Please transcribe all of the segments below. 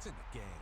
in the game.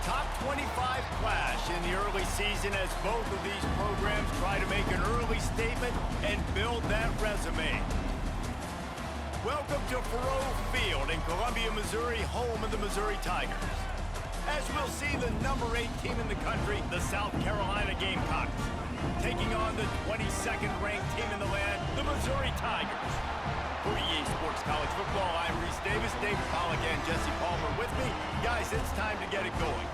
top 25 clash in the early season as both of these programs try to make an early statement and build that resume. Welcome to Faurot Field in Columbia, Missouri, home of the Missouri Tigers. As we'll see the number 8 team in the country, the South Carolina Gamecocks, taking on the 22nd ranked team in the land, the Missouri Tigers. For EA Sports College Football, I'm Reese Davis, David Pollack, and Jesse Palmer with me. Guys, it's time to get it going.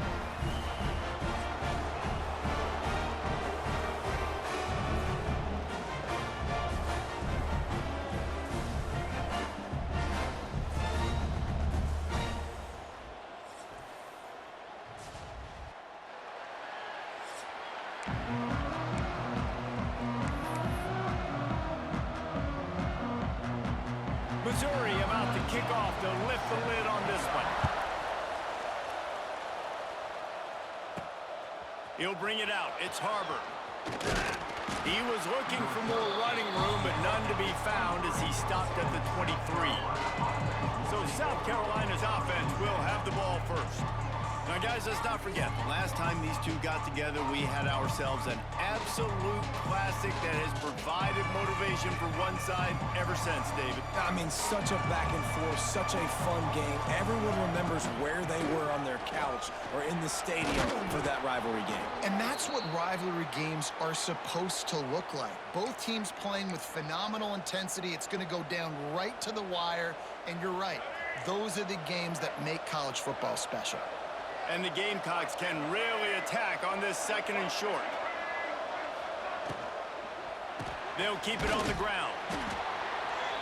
Missouri about to kick off to lift the lid on this one. He'll bring it out. It's Harbor. He was looking for more running room, but none to be found as he stopped at the 23. So South Carolina's offense will have the ball first. Now, guys, let's not forget, the last time these two got together, we had ourselves an absolute classic that has provided motivation for one side ever since, David. I mean, such a back and forth, such a fun game. Everyone remembers where they were on their couch or in the stadium for that rivalry game. And that's what rivalry games are supposed to look like. Both teams playing with phenomenal intensity. It's going to go down right to the wire. And you're right, those are the games that make college football special. And the Gamecocks can really attack on this second and short. They'll keep it on the ground.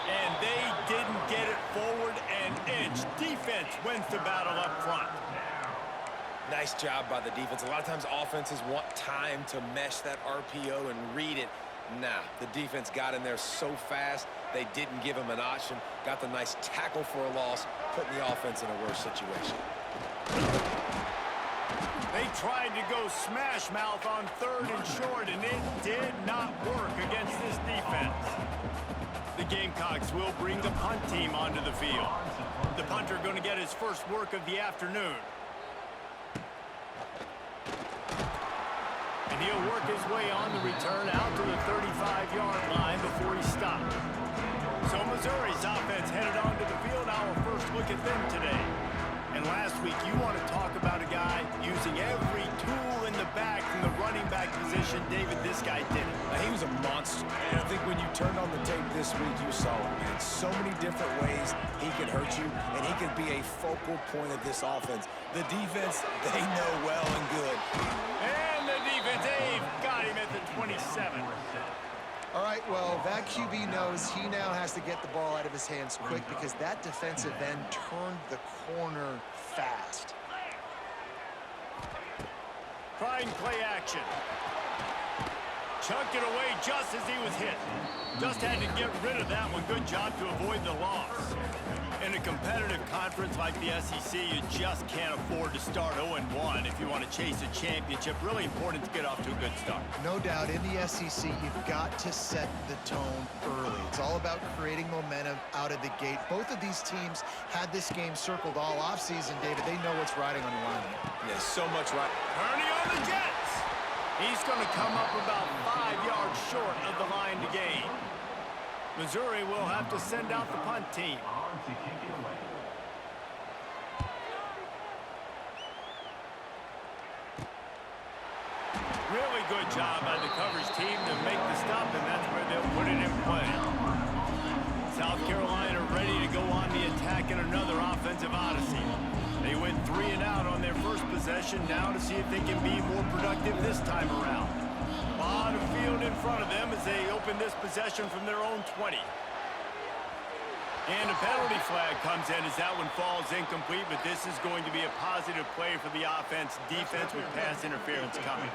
And they didn't get it forward an inch. Defense wins the battle up front. Nice job by the defense. A lot of times offenses want time to mesh that RPO and read it. Nah, the defense got in there so fast, they didn't give him an option. Got the nice tackle for a loss, putting the offense in a worse situation. They tried to go smash mouth on third and short, and it did not work against this defense. The Gamecocks will bring the punt team onto the field. The punter going to get his first work of the afternoon. And he'll work his way on the return out to the 35-yard line before he stopped. So Missouri's offense headed onto the field. Our first look at them today. And last week, you want to talk about a guy using every tool in the back from the running back position. David, this guy did it. He was a monster. And I think when you turned on the tape this week, you saw it, man. So many different ways he could hurt you, and he could be a focal point of this offense. The defense, they know well and good. And the defense, Dave, got him at the 27. All right, well, that QB knows he now has to get the ball out of his hands quick because that defensive end turned the corner fast. Trying play action. Chucked it away just as he was hit. Just had to get rid of that one. Good job to avoid the loss. In a competitive conference like the SEC, you just can't afford to start 0-1 if you want to chase a championship. Really important to get off to a good start. No doubt, in the SEC, you've got to set the tone early. It's all about creating momentum out of the gate. Both of these teams had this game circled all offseason, David. They know what's riding on the line. Yeah, so much right. Ernie on the Jets. He's going to come up about 5 yards short of the line to gain. Missouri will have to send out the punt team. Really good job by the coverage team to make the stop, and that's where they'll put it in play. South Carolina ready to go on the attack in another offensive odyssey. They went 3 and out on their first possession, now to see if they can be more productive this time around. A lot of field in front of them as they open this possession from their own 20. And a penalty flag comes in as that one falls incomplete, but this is going to be a positive play for the offense. Defense with pass interference coming.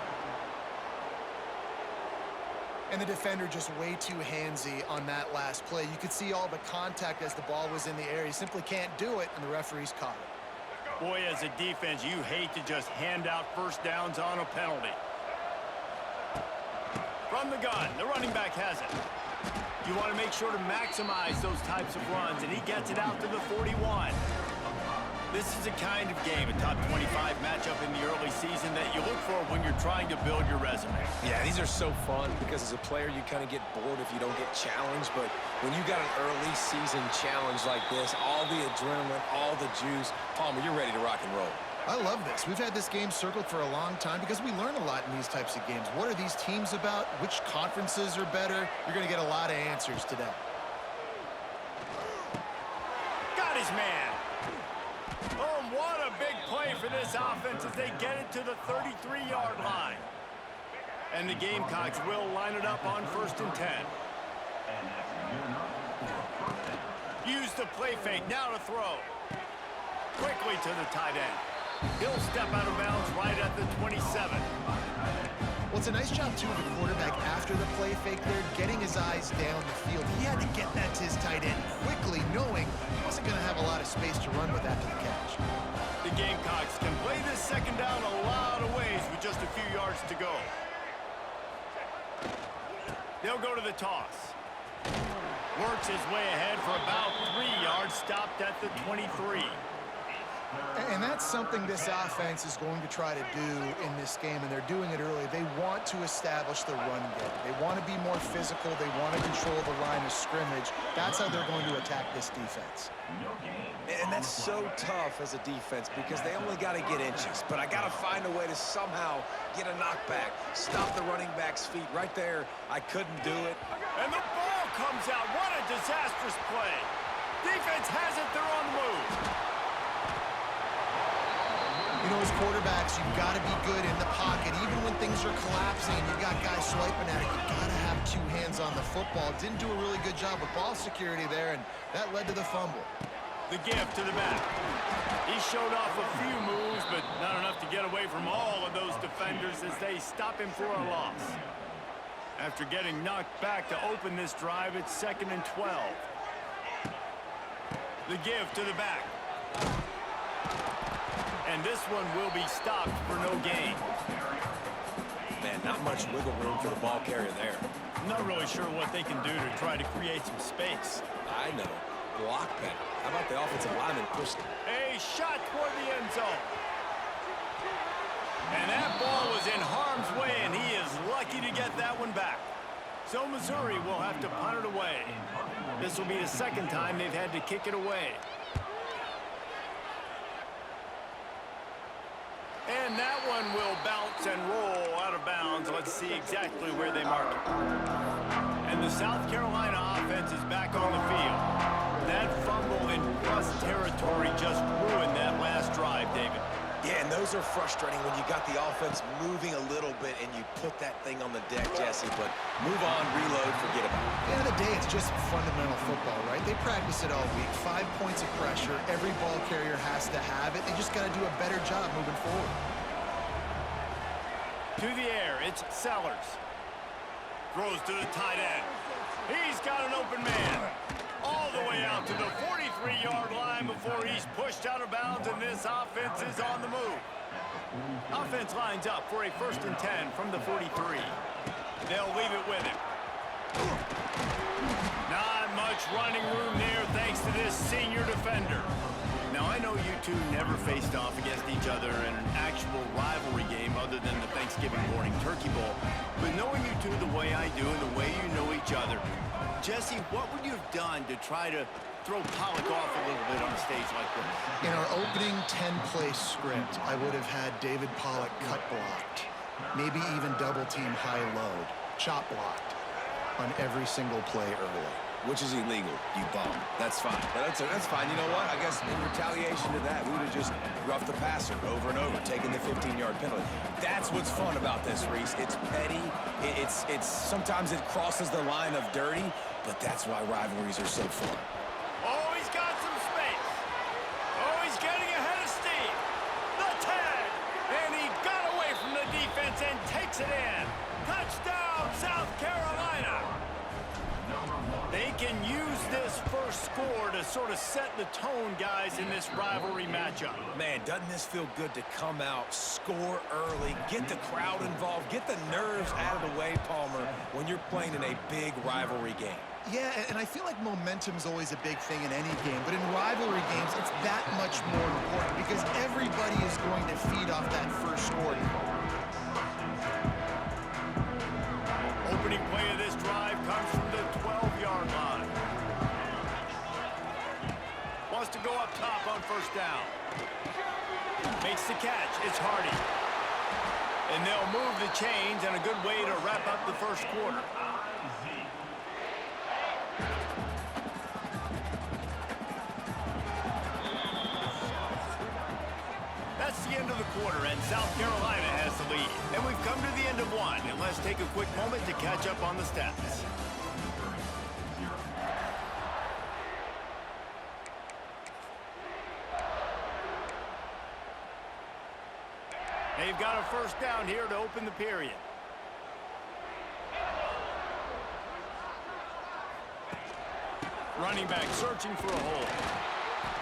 And the defender just way too handsy on that last play. You could see all the contact as the ball was in the air. He simply can't do it, and the referee's caught it. Boy, as a defense, you hate to just hand out first downs on a penalty. From the gun, the running back has it. You want to make sure to maximize those types of runs, and he gets it out to the 41. This is the kind of game, a top 25 matchup in the early season that you look for when you're trying to build your resume. Yeah, these are so fun because as a player, you kind of get bored if you don't get challenged. But when you got an early season challenge like this, all the adrenaline, all the juice, Palmer, you're ready to rock and roll. I love this. We've had this game circled for a long time because we learn a lot in these types of games. What are these teams about? Which conferences are better? You're going to get a lot of answers today. Got his man. Oh, what a big play for this offense as they get it to the 33-yard line. And the Gamecocks will line it up on 1st and 10. Use the play fake, now to throw. Quickly to the tight end. He'll step out of bounds right at the 27. Well, it's a nice job, too, of the quarterback after the play fake there, getting his eyes down the field. He had to get that to his tight end quickly, knowing he wasn't going to have a lot of space to run with after the catch. The Gamecocks can play this second down a lot of ways with just a few yards to go. They'll go to the toss. Works his way ahead for about 3 yards, stopped at the 23. And that's something this offense is going to try to do in this game, and they're doing it early. They want to establish the run game. They want to be more physical. They want to control the line of scrimmage. That's how they're going to attack this defense. And that's so tough as a defense because they only got to get inches. But I got to find a way to somehow get a knockback, stop the running back's feet. Right there, I couldn't do it. And the ball comes out. What a disastrous play. Defense has it. They're on the move. You know, as quarterbacks, you've got to be good in the pocket. Even when things are collapsing and you've got guys swiping at it, you've got to have 2 hands on the football. Didn't do a really good job with ball security there, and that led to the fumble. The gift to the back. He showed off a few moves, but not enough to get away from all of those defenders as they stop him for a loss. After getting knocked back to open this drive, it's 2nd and 12. The give to the back. And this one will be stopped for no gain. Man, not much wiggle room for the ball carrier there. I'm not really sure what they can do to try to create some space. I know. Block better. How about the offensive lineman pushed it? A shot toward the end zone. And that ball was in harm's way, and he is lucky to get that one back. So Missouri will have to punt it away. This will be the 2nd time they've had to kick it away. And that one will bounce and roll out of bounds. Let's see exactly where they mark it. And the South Carolina offense is back on the field. That fumble in plus territory just ruined that last drive, David. Yeah, and those are frustrating when you got the offense moving a little bit and you put that thing on the deck, Jesse. But move on, reload, forget about it. At the end of the day, it's just fundamental football, right? They practice it all week. 5 points of pressure. Every ball carrier has to have it. They just got to do a better job moving forward. To the air, it's Sellers. Throws to the tight end. He's got an open man. All the way out to the 43-yard line before he's pushed out of bounds, and this offense is on the move. Offense lines up for a 1st and 10 from the 43. They'll leave it with him. Not much running room there thanks to this senior defender. Now, I know you two never faced off against each other in an actual rivalry game other than the Thanksgiving morning turkey bowl. But knowing you two the way I do and the way you know each other, Jesse, what would you have done to try to throw Pollock off a little bit on a stage like this? In our opening 10-play script, I would have had David Pollock cut blocked, maybe even double-team high-load, chop blocked on every single play early. Which is illegal, you bum. That's fine. That's fine. You know what? I guess in retaliation to that, we would have just roughed the passer over and over, taking the 15-yard penalty. That's what's fun about this, Reese. It's petty. It's sometimes it crosses the line of dirty, but that's why rivalries are so fun. Oh, he's got some space. Oh, he's getting ahead of steam. The tag. And he got away from the defense and takes it in. Touchdown, South Carolina. They can use this first score to sort of set the tone, guys, in this rivalry matchup. Man, doesn't this feel good to come out, score early, get the crowd involved, get the nerves out of the way, Palmer, when you're playing in a big rivalry game? Yeah, and I feel like momentum's always a big thing in any game, but in rivalry games, it's that much more important because everybody is going to feed off that first score. Opening play of this drive comes from the 12-yard line. Wants to go up top on first down. Makes the catch. It's Hardy. And they'll move the chains, and a good way to wrap up the first quarter. That's the end of the quarter, and South Carolina has the lead. And we've come to the end of one, and let's take a quick moment to catch up on the stats. They've got a first down here to open the period. Running back searching for a hole.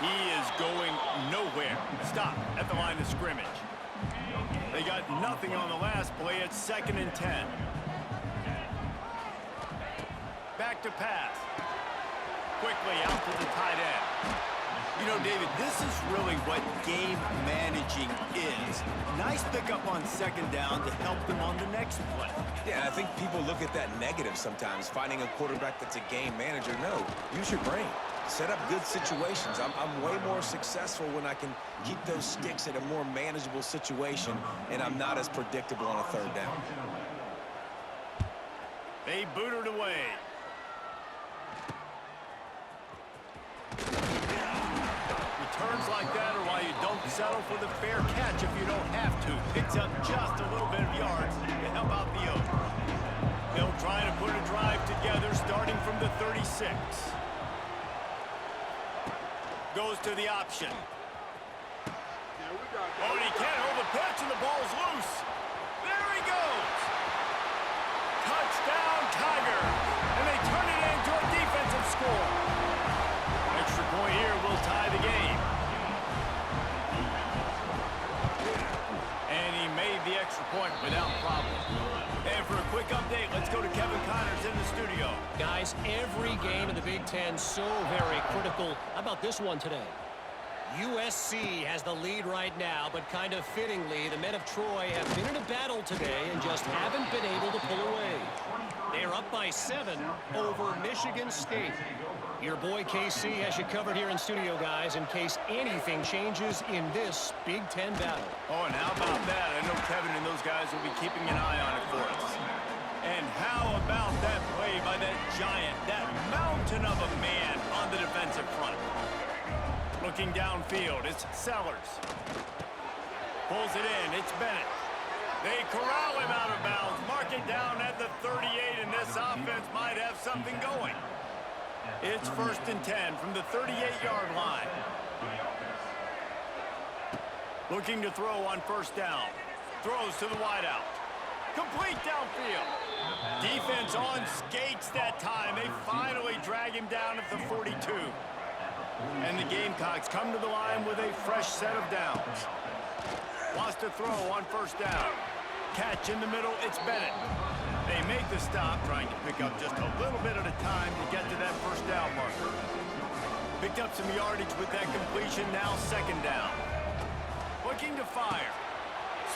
He is going nowhere. Stop at the line of scrimmage. They got nothing on the last play. It's 2nd and 10. Back to pass. Quickly out to the tight end. You know, David, this is really what game managing is. Nice pickup on 2nd down to help them on the next play. Yeah, I think people look at that negative sometimes, finding a quarterback that's a game manager. No, use your brain. Set up good situations. I'm way more successful when I can keep those sticks in a more manageable situation, and I'm not as predictable on a 3rd down. They boot it away. Returns like that are why you don't settle for the fair catch if you don't have to. Picks up just a little bit of yards to help out the Oaks. They'll try to put a drive together starting from the 36. Goes to the option. Oh, and he can't hold the pitch, and the ball's loose. There he goes. Touchdown, Tigers. And they turn it into a defensive score. Extra point here will tie the game. And he made the extra point without problem. And for a quick update, let's go to Kevin Connors in the studio. Guys, every game in the Big Ten so very critical. How about this one today? USC has the lead right now, but kind of fittingly, the men of Troy have been in a battle today and just haven't been able to pull away. They're up by 7 over Michigan State. Your boy KC has you covered here in studio, guys, in case anything changes in this Big Ten battle. Oh, and how about that? I know Kevin and those guys will be keeping an eye on it for us. And how about that play by that giant, that mountain of a man on the defensive front? Looking downfield, it's Sellers. Pulls it in, it's Bennett. They corral him out of bounds, mark it down at the 38, and this offense might have something going. It's 1st and 10 from the 38-yard line. Looking to throw on first down. Throws to the wideout. Complete downfield. Defense on skates that time. They finally drag him down at the 42. And the Gamecocks come to the line with a fresh set of downs. Wants to throw on first down. Catch in the middle, it's Bennett. They make the stop, trying to pick up just a little bit at a time to get to that first down marker. Picked up some yardage with that completion, now 2nd down. Looking to fire.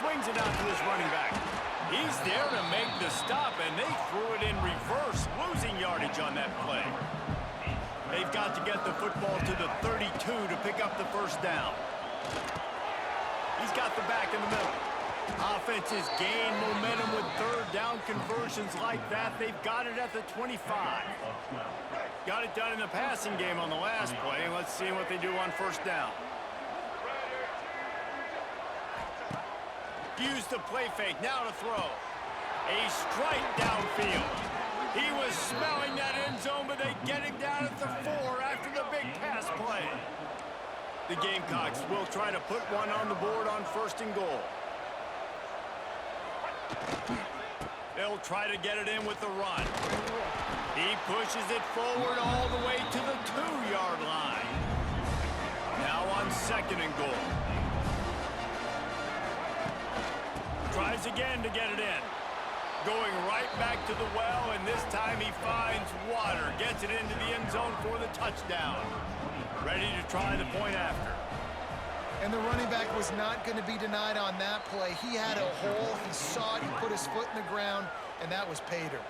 Swings it out to his running back. He's there to make the stop, and they threw it in reverse, losing yardage on that play. They've got to get the football to the 32 to pick up the first down. He's got the back in the middle. Offenses gain momentum with 3rd down conversions like that. They've got it at the 25. Got it done in the passing game on the last play. Let's see what they do on first down. Use the play fake. Now to throw. A strike downfield. He was smelling that end zone, but they get him down at the 4 after the big pass play. The Gamecocks will try to put one on the board on 1st and goal. They'll try to get it in with the run. He pushes it forward all the way to the 2-yard line. Now on 2nd and goal. Tries again to get it in. Going right back to the well, and this time he finds water. Gets it into the end zone for the touchdown. Ready to try the point after. And the running back was not going to be denied on that play. He had a hole. He saw it. He put his foot in the ground, and that was pay dirt.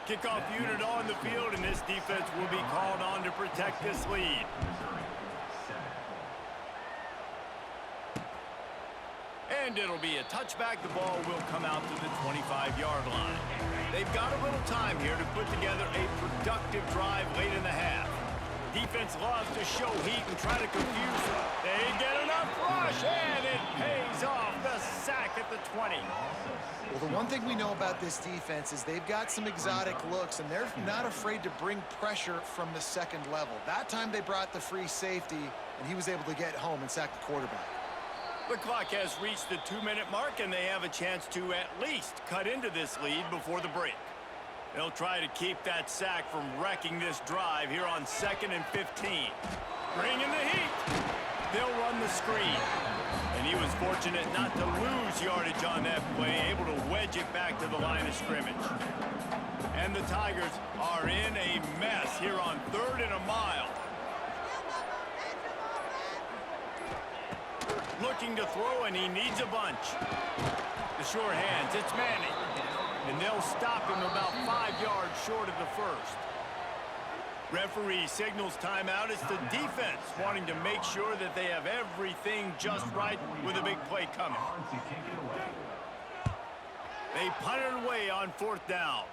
Kickoff unit on the field, and this defense will be called on to protect this lead. And it'll be a touchback. The ball will come out to the 25-yard line. They've got a little time here to put together a productive drive late in the half. Defense loves to show heat and try to confuse them. They get enough rush, and it pays off. The sack at the 20. Well, the one thing we know about this defense is they've got some exotic looks, and they're not afraid to bring pressure from the second level. That time they brought the free safety, and he was able to get home and sack the quarterback. The clock has reached the 2-minute mark, and they have a chance to at least cut into this lead before the break. They'll try to keep that sack from wrecking this drive here on 2nd and 15. Bringing the heat. They'll run the screen. And he was fortunate not to lose yardage on that play, able to wedge it back to the line of scrimmage. And the Tigers are in a mess here on 3rd and a mile. Looking to throw, and he needs a bunch. The sure hands, it's Manning. And they'll stop him about 5 yards short of the first. Referee signals timeout. It's the defense wanting to make sure that they have everything just right with a big play coming. They punt it away on 4th down.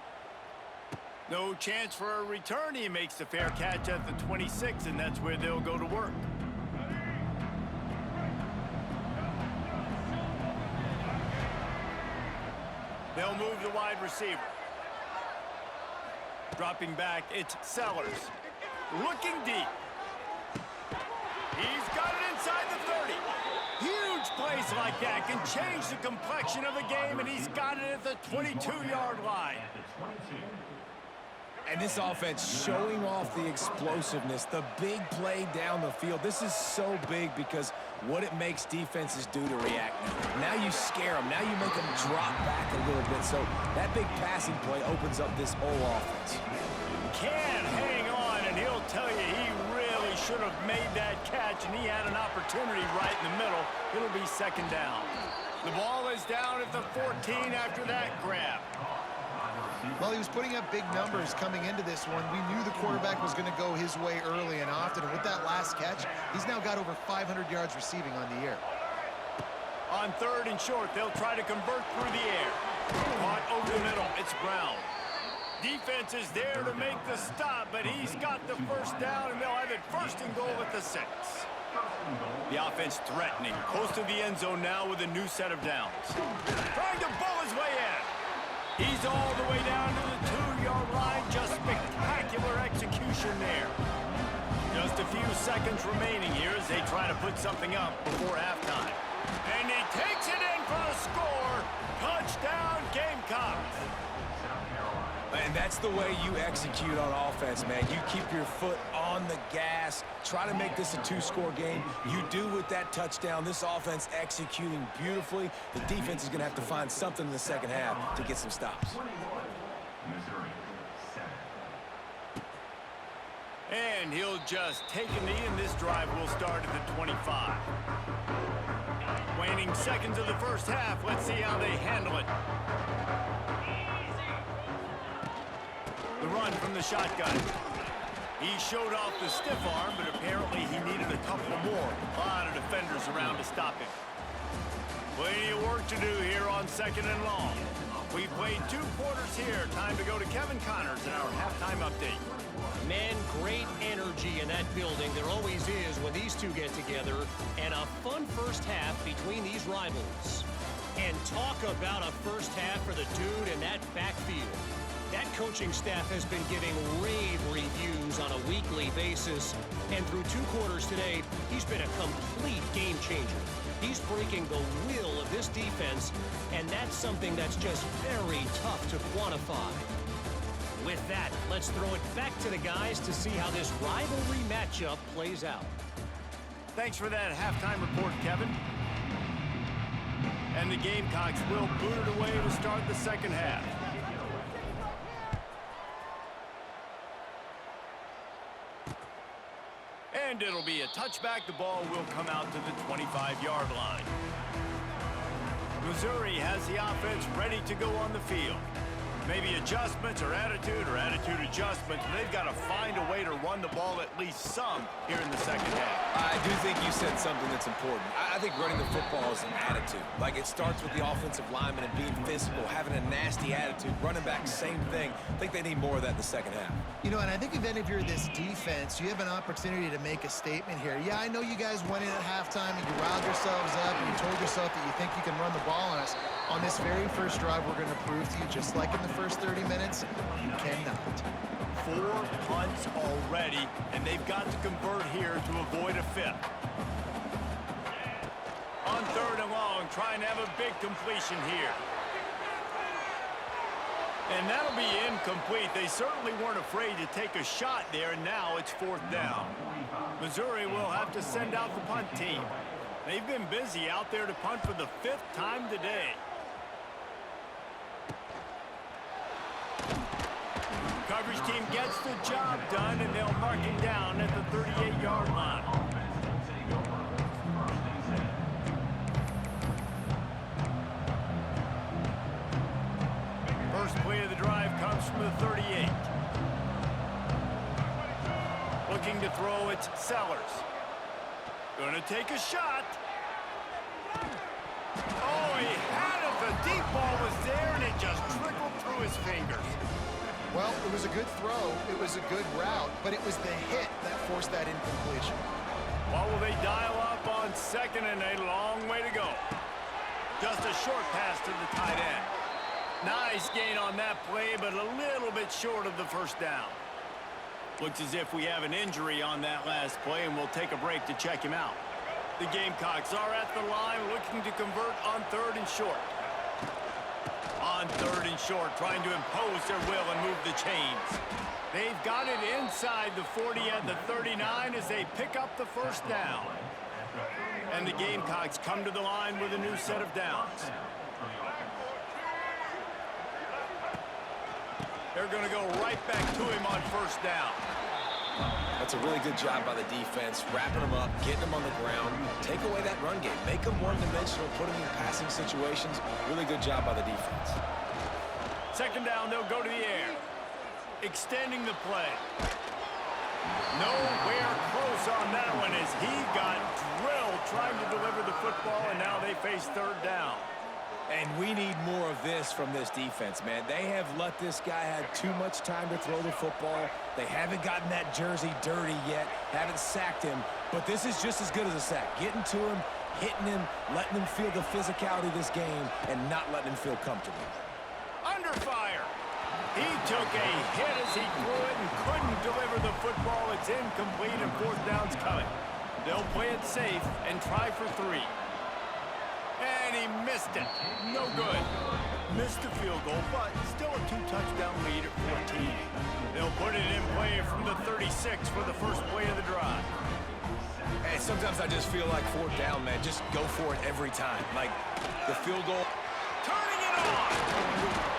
No chance for a return. He makes the fair catch at the 26, and that's where they'll go to work. They'll move the wide receiver. Dropping back, it's Sellers. Looking deep. He's got it inside the 30. Huge plays like that can change the complexion of a game, and he's got it at the 22-yard line. And this offense showing off the explosiveness, the big play down the field. This is so big because what it makes defenses do to react. Now you scare them. Now you make them drop back a little bit. So that big passing play opens up this whole offense. Can hang on, and he'll tell you he really should have made that catch, and he had an opportunity right in the middle. It'll be 2nd down. The ball is down at the 14 after that grab. Well, he was putting up big numbers coming into this one. We knew the quarterback was going to go his way early and often. And with that last catch, he's now got over 500 yards receiving on the year. On 3rd and short, they'll try to convert through the air. Caught over the middle. It's Brown. Defense is there to make the stop, but he's got the 1st down, and they'll have it 1st and goal at the 6. The offense threatening. Close to the end zone now with a new set of downs. Trying to bull his way in. He's all the way down to the 2-yard line. Just spectacular execution there. Just a few seconds remaining here as they try to put something up before halftime. And he takes it in for the score. Touchdown, Gamecocks. And that's the way you execute on offense, man. You keep your foot on the gas. Try to make this a 2-score game. You do with that touchdown. This offense executing beautifully. The defense is going to have to find something in the second half to get some stops. And he'll just take a knee, and this drive will start at the 25. Waning seconds of the first half. Let's see how they handle it. The run from the shotgun. He showed off the stiff arm, but apparently he needed a couple more. A lot of defenders around to stop him. Plenty of work to do here on 2nd and long. We've played 2 quarters here. Time to go to Kevin Connors in our halftime update. Man, great energy in that building. There always is when these two get together. And a fun first half between these rivals. And talk about a first half for the dude in that backfield. That coaching staff has been giving rave reviews on a weekly basis. And through 2 quarters today, he's been a complete game changer. He's breaking the will of this defense, and that's something that's just very tough to quantify. With that, let's throw it back to the guys to see how this rivalry matchup plays out. Thanks for that halftime report, Kevin. And the Gamecocks will boot it away to start the second half. And it'll be a touchback. The ball will come out to the 25-yard line. Missouri has the offense ready to go on the field. Maybe adjustments or attitude adjustments. They've got to find a way to run the ball at least some here in the second half. I do think you said something that's important. I think running the football is an attitude. Like, it starts with the offensive lineman and being physical, having a nasty attitude. Running back, same thing. I think they need more of that in the second half. You know, and I think if you're this defense, you have an opportunity to make a statement here. Yeah, I know you guys went in at halftime and you riled yourselves up and you told yourself that you think you can run the ball on us. On this very first drive, we're going to prove to you, just like in the first 30 minutes, you cannot. 4 punts already, and they've got to convert here to avoid a fifth. On 3rd and long, trying to have a big completion here. And that'll be incomplete. They certainly weren't afraid to take a shot there, and now it's 4th down. Missouri will have to send out the punt team. They've been busy out there to punt for the 5th time today. Coverage team gets the job done, and they'll mark him down at the 38-yard line. First play of the drive comes from the 38. Looking to throw, it's Sellers. Gonna take a shot. Oh, he had it. The deep ball was there, and it just trickled through his fingers. Well, it was a good throw, it was a good route, but it was the hit that forced that incompletion. What will they dial up on 2nd and a long way to go? Just a short pass to the tight end. Nice gain on that play, but a little bit short of the first down. Looks as if we have an injury on that last play, and we'll take a break to check him out. The Gamecocks are at the line looking to convert on 3rd and short. On 3rd and short, trying to impose their will and move the chains. They've got it inside the 40 at the 39 as they pick up the first down. And the Gamecocks come to the line with a new set of downs. They're going to go right back to him on 1st down. That's a really good job by the defense, wrapping them up, getting them on the ground. Take away that run game. Make them one-dimensional, put them in passing situations. Really good job by the defense. 2nd down, they'll go to the air. Extending the play. Nowhere close on that one as he got drilled trying to deliver the football, and now they face 3rd down. And we need more of this from this defense, man. They have let this guy have too much time to throw the football. They haven't gotten that jersey dirty yet, haven't sacked him. But this is just as good as a sack. Getting to him, hitting him, letting him feel the physicality of this game, and not letting him feel comfortable. Under fire. He took a hit as he threw it and couldn't deliver the football. It's incomplete, and 4th down's coming. They'll play it safe and try for 3. And he missed it. No good. Missed the field goal, but still a 2-touchdown lead at 14. They'll put it in play from the 36 for the first play of the drive. Hey, sometimes I just feel like 4th down, man. Just go for it every time. Like the field goal. Turning it on.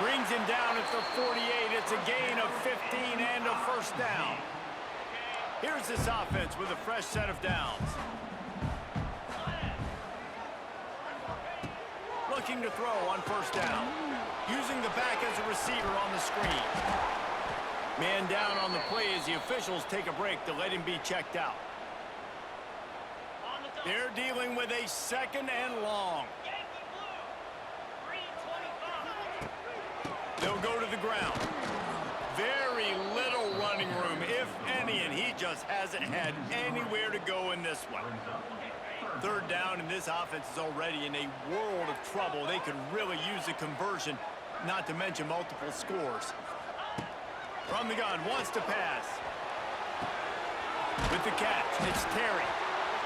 Brings him down at the 48. It's a gain of 15 and a 1st down. Here's this offense with a fresh set of downs. Looking to throw on 1st down. Using the back as a receiver on the screen. Man down on the play as the officials take a break to let him be checked out. They're dealing with a 2nd and long. They'll go to the ground. Very little running room, if any, and he just hasn't had anywhere to go in this one. 3rd down, and this offense is already in a world of trouble. They could really use a conversion, not to mention multiple scores. From the gun, wants to pass. With the catch, it's Terry.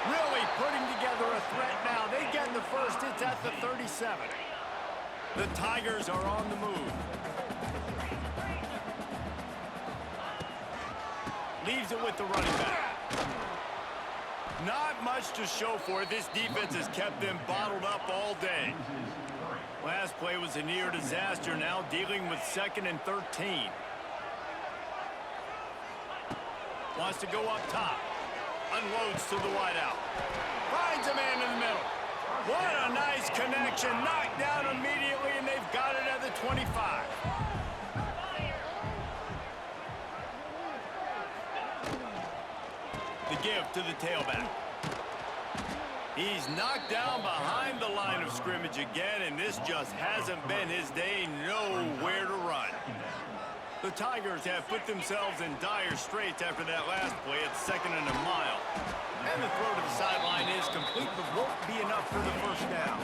Really putting together a threat now. They get the first, it's at the 37. The Tigers are on the move. Leaves it with the running back. Not much to show for it. This defense has kept them bottled up all day. Last play was a near disaster. Now dealing with 2nd and 13. Wants to go up top. Unloads to the wideout. Finds a man in the middle. What a nice connection. Knocked down immediately, and they've got it at the 25. The give to the tailback. He's knocked down behind the line of scrimmage again, and this just hasn't been his day. Nowhere to run. The Tigers have put themselves in dire straits after that last play at 2nd and a mile. And the throw to the sideline is complete, but won't be enough for the first down.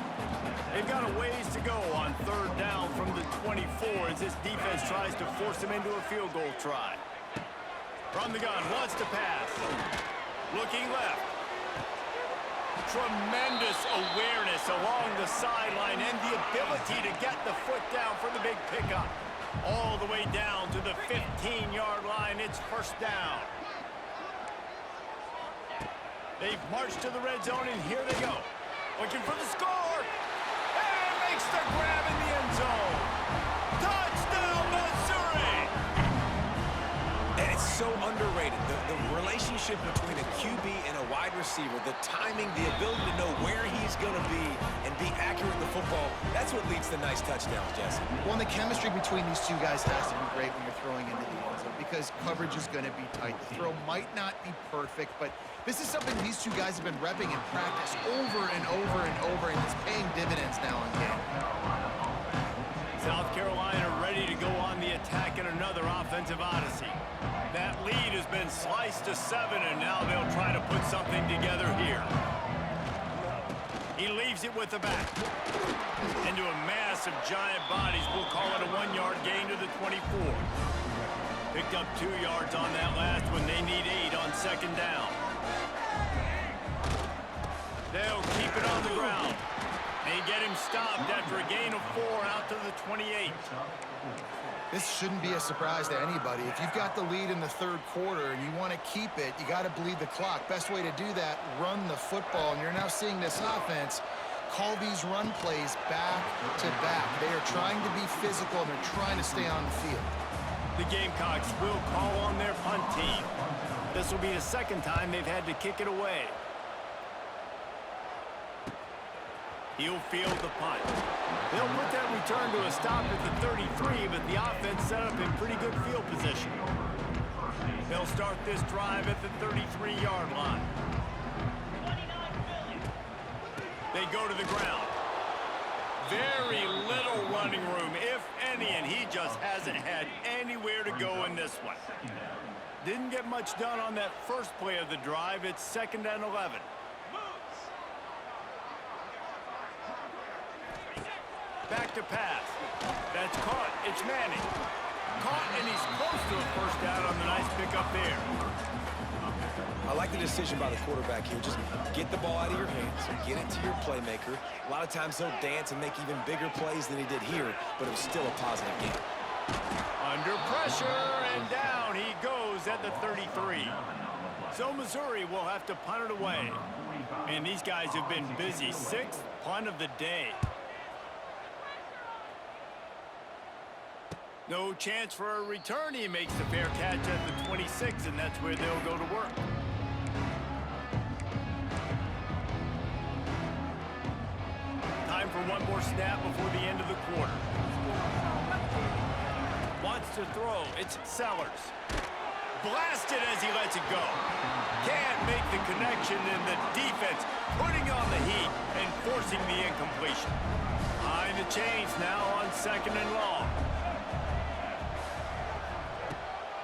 They've got a ways to go on 3rd down from the 24 as this defense tries to force them into a field goal try. From the gun, wants to pass. Looking left. Tremendous awareness along the sideline and the ability to get the foot down for the big pickup. All the way down to the 15-yard line. It's first down. They've marched to the red zone, and here they go. Looking for the score. And makes the grab in the end zone. Touchdown, Missouri! And it's so underrated. The relationship between a QB and a wide receiver, the timing, the ability to know where he's going to be and be accurate in the football, that's what leads to nice touchdowns, Jesse. Well, and the chemistry between these two guys has to be great when you're throwing into the end zone because coverage is going to be tight. The throw might not be perfect, but this is something these two guys have been repping in practice over and over and over, and it's paying dividends now in game. South Carolina ready to go on the attack in another offensive odyssey. That lead has been sliced to 7, and now they'll try to put something together here. He leaves it with the back. Into a mass of giant bodies. We'll call it a 1-yard gain to the 24. Picked up 2 yards on that last one. They need 8 on 2nd down. They'll keep it on the ground. They get him stopped after a gain of 4 out to the 28. This shouldn't be a surprise to anybody. If you've got the lead in the 3rd quarter and you want to keep it, you got to bleed the clock. Best way to do that, run the football. And you're now seeing this offense call these run plays back to back. They are trying to be physical, and they're trying to stay on the field. The Gamecocks will call on their punt team. This will be the 2nd time they've had to kick it away. He'll field the punt. They'll put that return to a stop at the 33, but the offense set up in pretty good field position. They'll start this drive at the 33-yard line. They go to the ground. Very little running room, if any, and he just hasn't had anywhere to go in this one. Didn't get much done on that first play of the drive. It's 2nd and 11. Back to pass. That's caught. It's Manning. Caught, and he's close to a first down on the nice pickup there. I like the decision by the quarterback here. Just get the ball out of your hands, get it to your playmaker. A lot of times he'll dance and make even bigger plays than he did here, but it was still a positive game. Under pressure, and down he goes at the 33. So Missouri will have to punt it away. And these guys have been busy. 6th punt of the day. No chance for a return. He makes the fair catch at the 26, and that's where they'll go to work. Time for one more snap before the end of the quarter. Wants to throw. It's Sellers. Blasted as he lets it go. Can't make the connection, and the defense putting on the heat and forcing the incompletion. Behind the chains now on 2nd and long.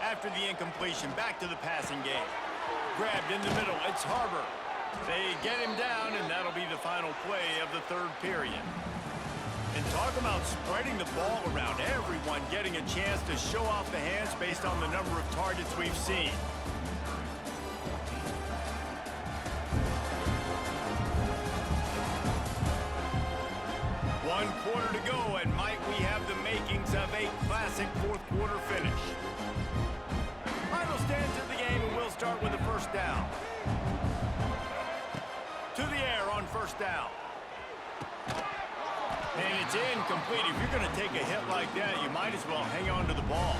After the incompletion, back to the passing game. Grabbed in the middle, it's Harbor. They get him down, and that'll be the final play of the 3rd period. And talk about spreading the ball around. Everyone getting a chance to show off the hands based on the number of targets we've seen. One quarter to go, and might we have the makings of a classic 4th quarter finish. Final stands of the game. first down. And it's incomplete. If you're going to take a hit like that, you might as well hang on to the ball.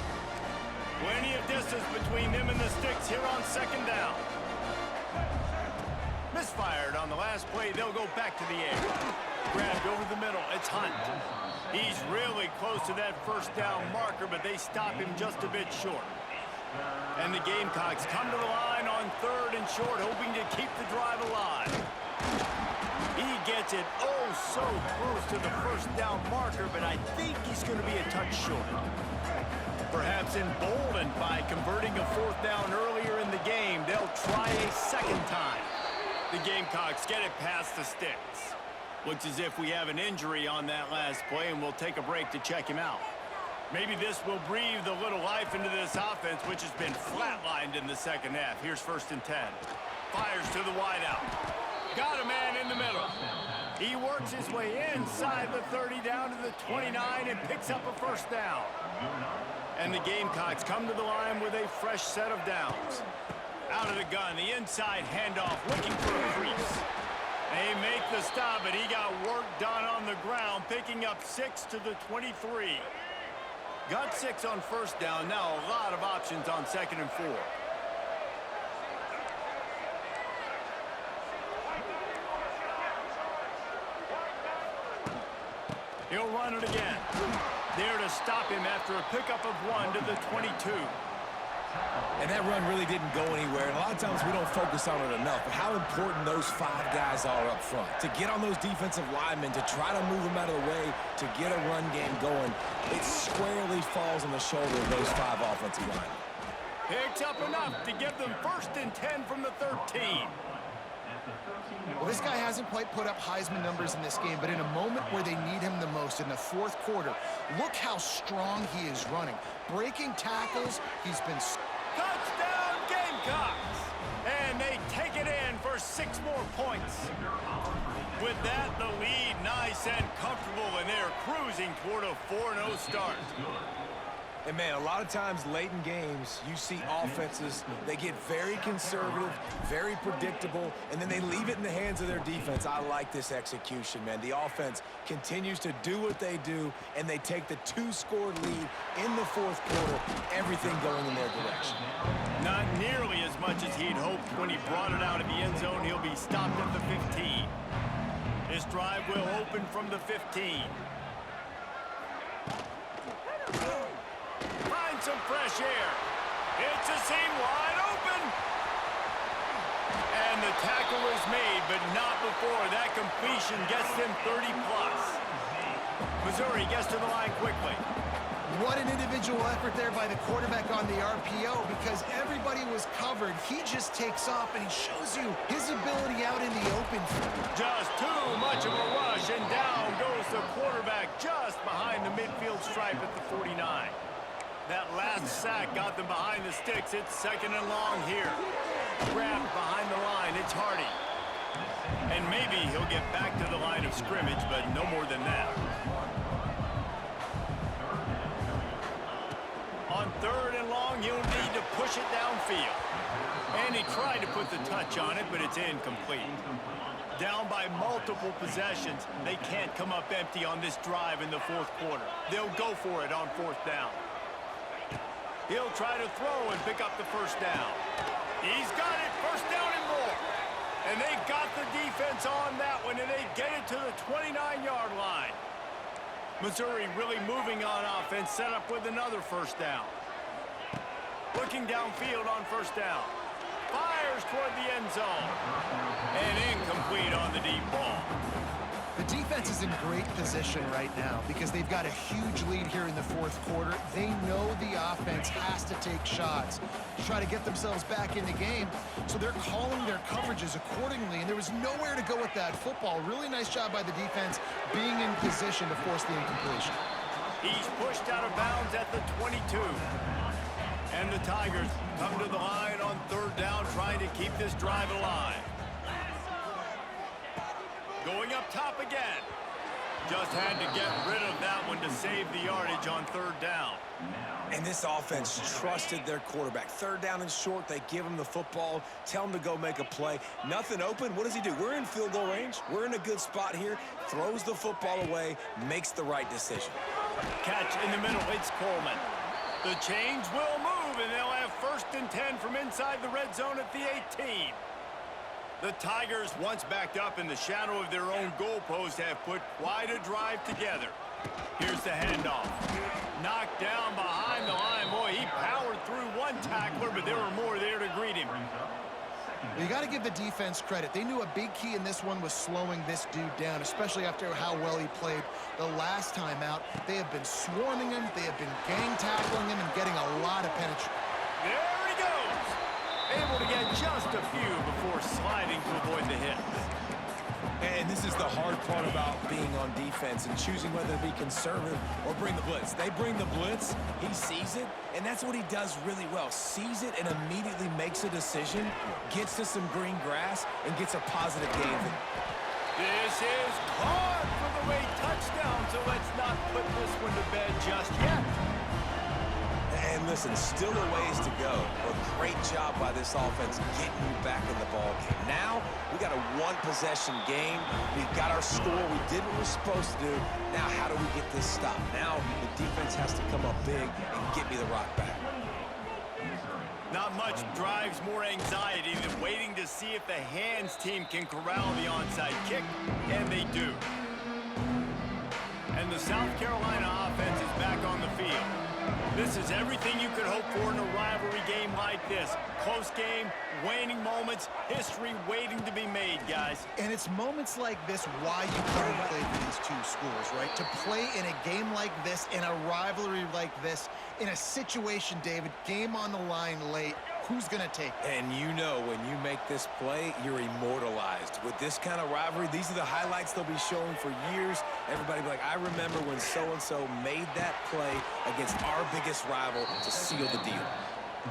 Plenty of distance between them and the sticks here on second down. Misfired on the last play. They'll go back to the air. Grabbed over the middle. It's Hunt. He's really close to that first down marker, but they stop him just a bit short. And the Gamecocks come to the line on third and short, hoping to keep the drive alive. He gets it so close to the first down marker, but I think he's going to be a touch short. Perhaps emboldened by converting a fourth down earlier in the game, they'll try a second time. The Gamecocks get it past the sticks. Looks as if we have an injury on that last play, and we'll take a break to check him out. Maybe this will breathe a little life into this offense, which has been flatlined in the second half. Here's 1st and 10. Fires to the wideout. Got a man in the middle. He works his way inside the 30 down to the 29 and picks up a first down. And the Gamecocks come to the line with a fresh set of downs. Out of the gun, the inside handoff, looking for a crease. They make the stop, but he got work done on the ground, picking up 6 to the 23. Got 6 on first down. Now a lot of options on 2nd and 4. He'll run it again. There to stop him after a pickup of 1 to the 22. And that run really didn't go anywhere. And a lot of times we don't focus on it enough, but how important those 5 guys are up front. To get on those defensive linemen, to try to move them out of the way, to get a run game going, it squarely falls on the shoulder of those 5 offensive linemen. Picks up enough to give them 1st and 10 from the 13. Well, this guy hasn't quite put up Heisman numbers in this game, but in a moment where they need him the most, in the 4th quarter, look how strong he is running. Breaking tackles, he's been... Touchdown Gamecocks! And they take it in for 6 more points. With that, the lead nice and comfortable, and they're cruising toward a 4-0 start. And, man, a lot of times late in games, you see offenses, they get very conservative, very predictable, and then they leave it in the hands of their defense. I like this execution, man. The offense continues to do what they do, and they take the 2-score lead in the 4th quarter, everything going in their direction. Not nearly as much as he'd hoped when he brought it out of the end zone. He'll be stopped at the 15. This drive will open from the 15. Some fresh air. It's a seam wide open. And the tackle is made, but not before that completion gets them 30+. Missouri gets to the line quickly. What an individual effort there by the quarterback on the RPO, because everybody was covered. He just takes off, and he shows you his ability out in the open. Just too much of a rush, and down goes the quarterback just behind the midfield stripe at the 49. That last sack got them behind the sticks. It's 2nd and long here. Grabbed behind the line. It's Hardy. And maybe he'll get back to the line of scrimmage, but no more than that. On 3rd and long, he'll need to push it downfield. And he tried to put the touch on it, but it's incomplete. Down by multiple possessions, they can't come up empty on this drive in the 4th quarter. They'll go for it on 4th down. He'll try to throw and pick up the first down. He's got it, first down and more. And they got the defense on that one, and they get it to the 29-yard line. Missouri really moving on offense, set up with another first down. Looking downfield on first down. Fires toward the end zone. And incomplete on the deep ball. The defense is in great position right now because they've got a huge lead here in the 4th quarter. They know the offense has to take shots to try to get themselves back in the game, so they're calling their coverages accordingly, and there was nowhere to go with that football. Really nice job by the defense being in position to force the incompletion. He's pushed out of bounds at the 22. And the Tigers come to the line on 3rd down, trying to keep this drive alive. Going up top again. Just had to get rid of that one to save the yardage on third down. And this offense trusted their quarterback. Third down and short, they give him the football, tell him to go make a play. Nothing open, what does he do? We're in field goal range. We're in a good spot here. Throws the football away, makes the right decision. Catch in the middle, it's Coleman. The chains will move, and they'll have 1st and 10 from inside the red zone at the 18. The Tigers, once backed up in the shadow of their own goalpost, have put quite a drive together. Here's the handoff. Knocked down behind the line. Boy, he powered through one tackler, but there were more there to greet him. You got to give the defense credit. They knew a big key in this one was slowing this dude down, especially after how well he played the last time out. They have been swarming him. They have been gang tackling him and getting a lot of penetration. There he goes. Able to get just a few before sliding to avoid the hit. And this is the hard part about being on defense and choosing whether to be conservative or bring the blitz. They bring the blitz, he sees it, and that's what he does really well. Sees it and immediately makes a decision, gets to some green grass, and gets a positive gain. This is caught for the late touchdown, so let's not put this one to bed just yet. And listen, still a ways to go, but great job by this offense getting you back in the ball game. Now, we got a one-possession game. We got our score. We did what we're supposed to do. Now, how do we get this stopped? Now, the defense has to come up big and get me the rock back. Not much drives more anxiety than waiting to see if the hands team can corral the onside kick, and they do. And the South Carolina offense is back on the field. This is everything you could hope for in a rivalry game like this. Close game, waning moments, history waiting to be made, guys. And it's moments like this why you come and play for these two schools, right? To play in a game like this, in a rivalry like this, in a situation, David, game on the line late, who's going to take it? And you know when you make this play, you're immortalized. With this kind of rivalry, these are the highlights they'll be showing for years. Everybody will be like, I remember when so-and-so made that play against our biggest rival to seal the deal.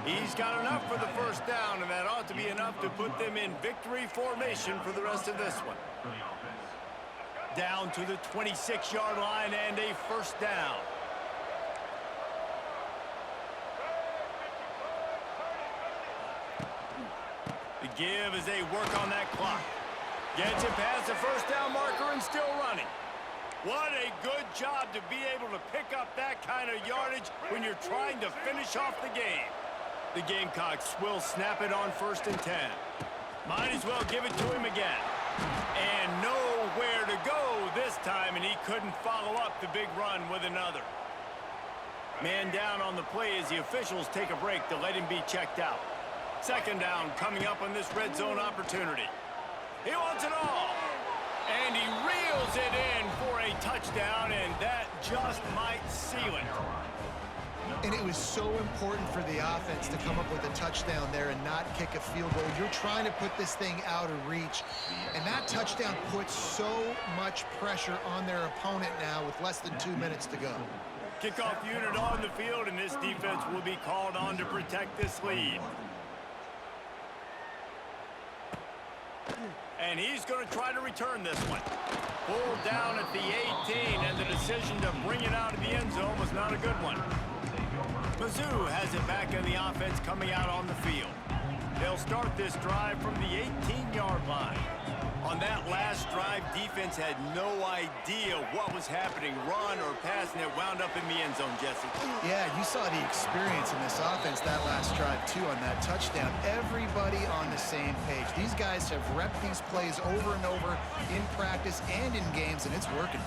He's got enough for the first down, and that ought to be enough to put them in victory formation for the rest of this one. Down to the 26-yard line and a first down. The give as they work on that clock. Gets it past the first down marker and still running. What a good job to be able to pick up that kind of yardage when you're trying to finish off the game. The Gamecocks will snap it on 1st and 10. Might as well give it to him again. And nowhere to go this time, and he couldn't follow up the big run with another. Man down on the play as the officials take a break to let him be checked out. Second down coming up on this red zone opportunity. He wants it all. And he reels it in for a touchdown, and that just might seal it. And it was so important for the offense to come up with a touchdown there and not kick a field goal. You're trying to put this thing out of reach. And that touchdown puts so much pressure on their opponent now with less than 2 minutes to go. Kickoff unit on the field, and this defense will be called on to protect this lead. And he's going to try to return this one. Pulled down at the 18, and the decision to bring it out of the end zone was not a good one. Mizzou has it back in the offense coming out on the field. They'll start this drive from the 18-yard line. On that last drive, defense had no idea what was happening, run or pass, and it wound up in the end zone, Jesse. Yeah, you saw the experience in this offense that last drive, too, on that touchdown. Everybody on the same page. These guys have repped these plays over and over in practice and in games, and it's working.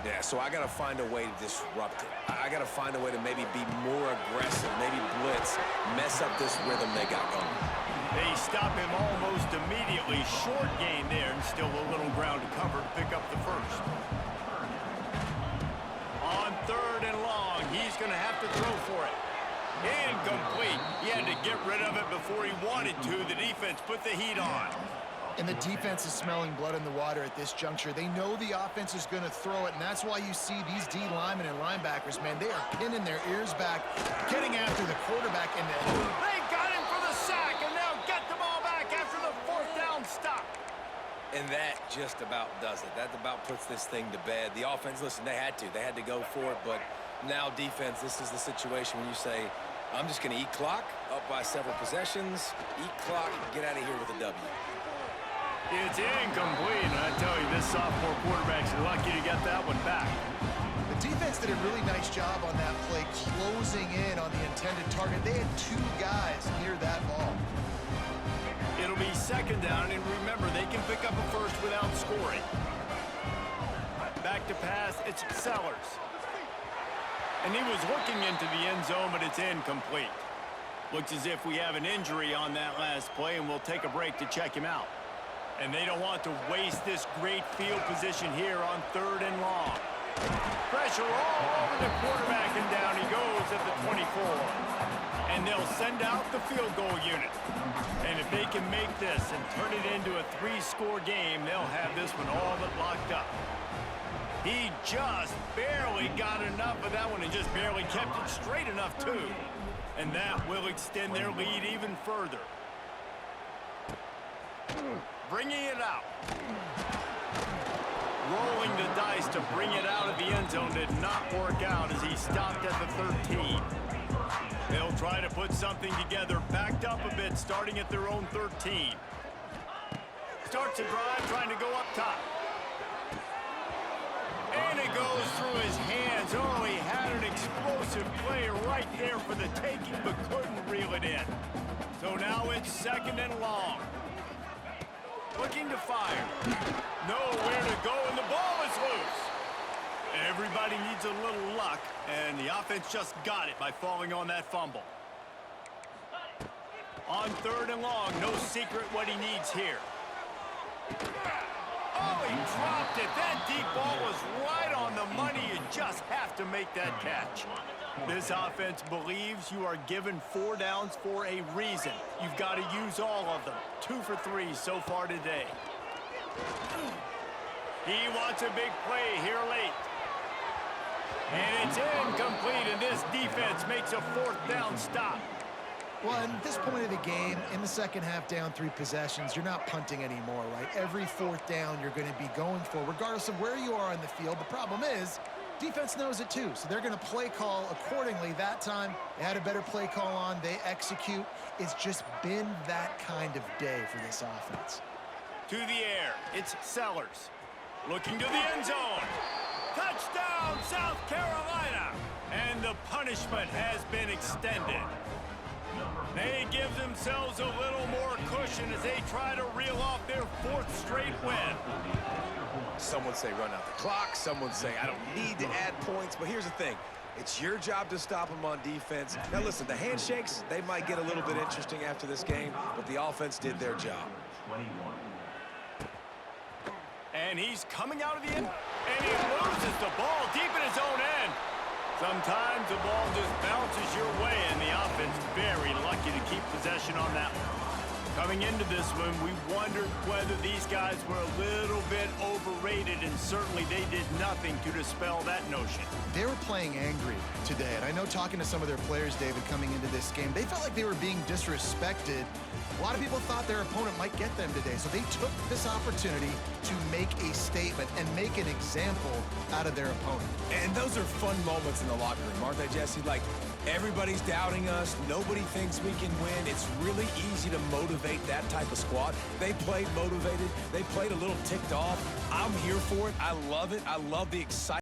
Yeah, so I got to find a way to disrupt it. I got to find a way to maybe be more aggressive, maybe blitz, mess up this rhythm they got going. They stop him almost immediately. Short gain there, and still a little ground to cover to pick up the first. On 3rd and long, he's going to have to throw for it. Incomplete. He had to get rid of it before he wanted to. The defense put the heat on. And the defense is smelling blood in the water at this juncture. They know the offense is going to throw it, and that's why you see these D linemen and linebackers, man, they are pinning their ears back, getting after the quarterback. And they got him for the sack, and now get the ball back after the 4th down stop. And that just about does it. That about puts this thing to bed. The offense, listen, they had to go for it, but now defense, this is the situation when you say, I'm just going to eat clock, up by several possessions, eat clock, get out of here with a W. It's incomplete, and I tell you, this sophomore quarterback's lucky to get that one back. The defense did a really nice job on that play, closing in on the intended target. They had two guys near that ball. It'll be second down, and remember, they can pick up a first without scoring. Back to pass, it's Sellers. And he was looking into the end zone, but it's incomplete. Looks as if we have an injury on that last play, and we'll take a break to check him out. And they don't want to waste this great field position here on 3rd and long. Pressure all over the quarterback, and down he goes at the 24. And they'll send out the field goal unit. And if they can make this and turn it into a 3-score game, they'll have this one all but locked up. He just barely got enough of that one and just barely kept it straight enough, too. And that will extend their lead even further. Bringing it out. Rolling the dice to bring it out of the end zone did not work out as he stopped at the 13. They'll try to put something together, backed up a bit, starting at their own 13. Starts a drive, trying to go up top. And it goes through his hands. Oh, he had an explosive play right there for the taking, but couldn't reel it in. So now it's 2nd and long. Looking to fire. Nowhere to go, and the ball is loose. Everybody needs a little luck, and the offense just got it by falling on that fumble. On 3rd and long, no secret what he needs here. Oh, he dropped it. That deep ball was right on the money. You just have to make that catch. This offense believes you are given 4 downs for a reason. You've got to use all of them. 2 for 3 so far today. He wants a big play here late. And it's incomplete, and this defense makes a 4th down stop. Well, at this point of the game, in the second half, down 3 possessions, you're not punting anymore, right? Every 4th down you're going to be going for, regardless of where you are on the field. The problem is, defense knows it too, so they're going to play call accordingly. That time, they had a better play call on. They execute. It's just been that kind of day for this offense. To the air, it's Sellers. Looking to the end zone. Touchdown, South Carolina! And the punishment has been extended. They give themselves a little more cushion as they try to reel off their 4th straight win. Some would say run out the clock. Some would say I don't need to add points. But here's the thing. It's your job to stop them on defense. Now, listen, the handshakes, they might get a little bit interesting after this game, but the offense did their job. And he's coming out of the end, and he loses the ball deep in his own end. Sometimes the ball just bounces your way, and the offense very lucky to keep possession on that one. Coming into this one, we wondered whether these guys were a little bit overrated, and certainly they did nothing to dispel that notion. They were playing angry today, and I know talking to some of their players, David, coming into this game, they felt like they were being disrespected. A lot of people thought their opponent might get them today, so they took this opportunity to make a statement and make an example out of their opponent. And those are fun moments in the locker room, aren't they, Jesse? Like, everybody's doubting us. Nobody thinks we can win. It's really easy to motivate that type of squad. They played motivated. They played a little ticked off. I'm here for it. I love it. I love the excitement.